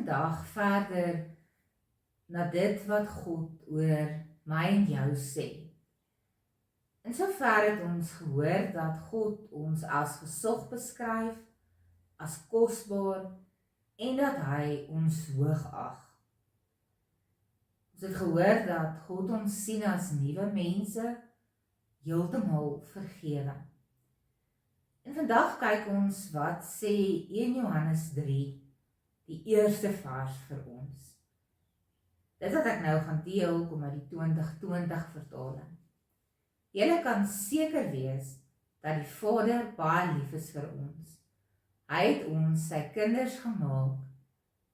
vandag verder na dit wat God oor my en jou sê. In sover het ons gehoor dat God ons as gesog beskryf, as kosbaar en dat hy ons hoog ag. Ons het gehoor dat God ons sien as nuwe mense, heeltemal vergewe. En vandag kyk ons wat sê 1 Johannes 3, die eerste vers vir ons. Dit wat ek nou gaan deel kom uit die 2020 vertaling. Julle kan seker wees dat die Vader baie lief is vir ons. Hy het ons sy kinders gemaak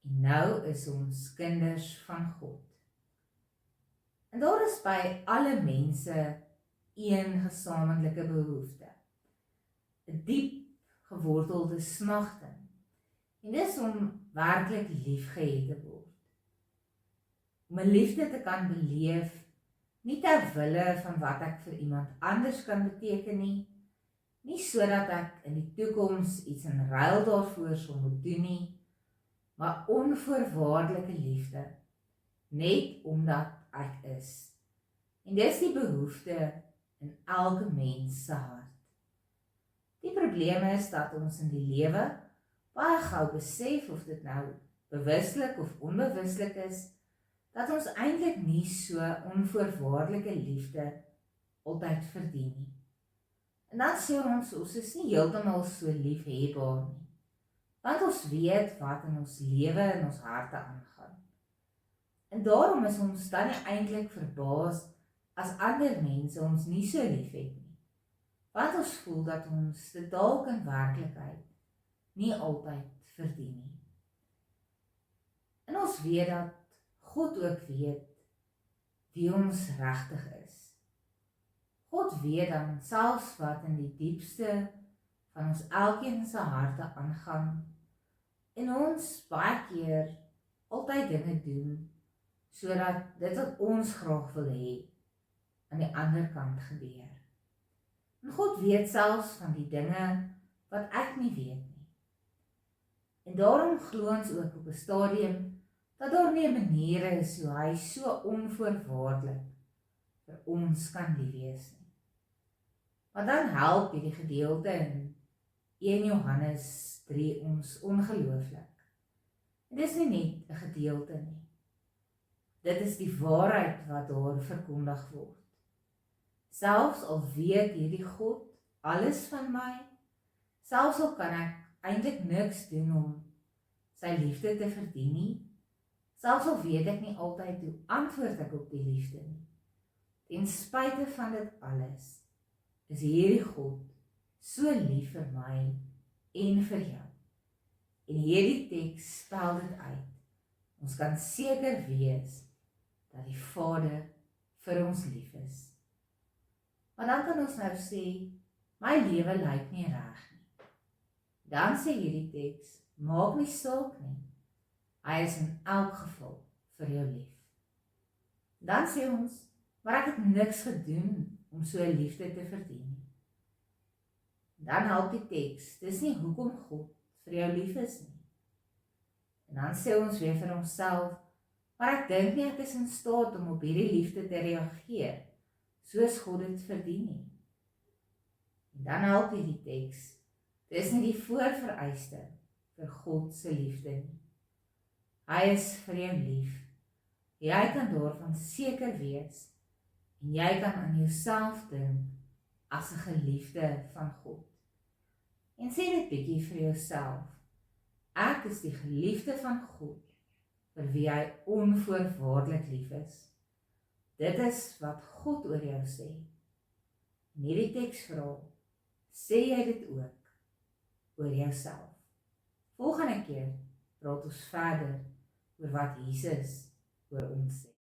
en nou is ons kinders van God. En daar is by alle mense een gesamentlike behoefte, 'n diep gewortelde smagting, en dis om werklik liefgehet te word. Om 'n liefde te kan beleef, nie ter wille van wat ek vir iemand anders kan beteken nie sodat ek in die toekoms iets in ruil daarvoor sal moet doen nie, maar onvoorwaardelike liefde, net omdat ek is. En dis die behoefte in elke mens se hart. Die probleem is dat ons in die lewe baie gou besef, of dit nou bewuslik of onbewuslik is, dat ons eintlik nie so onvoorwaardelike liefde altyd verdien nie. En dan sê ons is nie heeltemal so liefhebbaar nie, want ons weet wat in ons lewe en ons harte aangaan. En daarom is ons dan nie eintlik verbaas as ander mense ons nie so lief het nie, want ons voel dat ons dit dalk in werklikheid nie altyd verdien nie. En ons weet dat God ook weet wie ons regtig is. God weet dan selfs wat in die diepste van ons elkeen se harte aangaan, en ons baie keer altyd dinge doen sodat dit wat ons graag wil hê aan die ander kant gebeur. En God weet selfs van die dinge wat ek nie weet nie. En daarom glo ons ook op 'n stadium dat daar nie 'n manier is hoe hy so onvoorwaardelik vir ons kan lief wees nie. Maar dan help hierdie gedeelte in 1 Johannes 3 ons ongelooflik. En dis nie net 'n gedeelte nie. Dit is die waarheid wat daar verkondig word. Selfs al weet hierdie God alles van my, selfs al kan ek eintlik niks doen om sy liefde te verdien nie, selfs al weet ek nie altyd hoe antwoord ek op die liefde nie, ten spyte van dit alles, is hierdie God so lief vir my en vir jou. En hierdie teks spel dit uit. Ons kan seker wees dat die Vader vir ons lief is. Maar dan kan ons nou sê, my lewe lyk nie reg nie. Dan sê hierdie teks, maak nie saak nie. Hy is in elk geval vir jou lief. Dan sê ons, maar ek het niks gedoen om so 'n liefde te verdien nie. Dan help die teks, dis nie hoekom God vir jou lief is nie. En dan sê ons weer vir onsself, maar ek dink nie ek is in staat om op hierdie liefde te reageer, soos God dit verdien nie. En dan help hierdie teks, dis nie die voorvereiste vir God se liefde nie. Hy is vir jou lief. Jy kan daarvan seker wees, en jy kan aan jouself dink as 'n geliefde van God. En sê dit bietjie vir jouself. Ek is die geliefde van God, vir wie hy onvoorwaardelik lief is. Dit is wat God oor jou sê. In hierdie teksverhaal sê jy dit ook oor jouself. Volgende keer praat ons verder oor wat Jesus oor ons sê.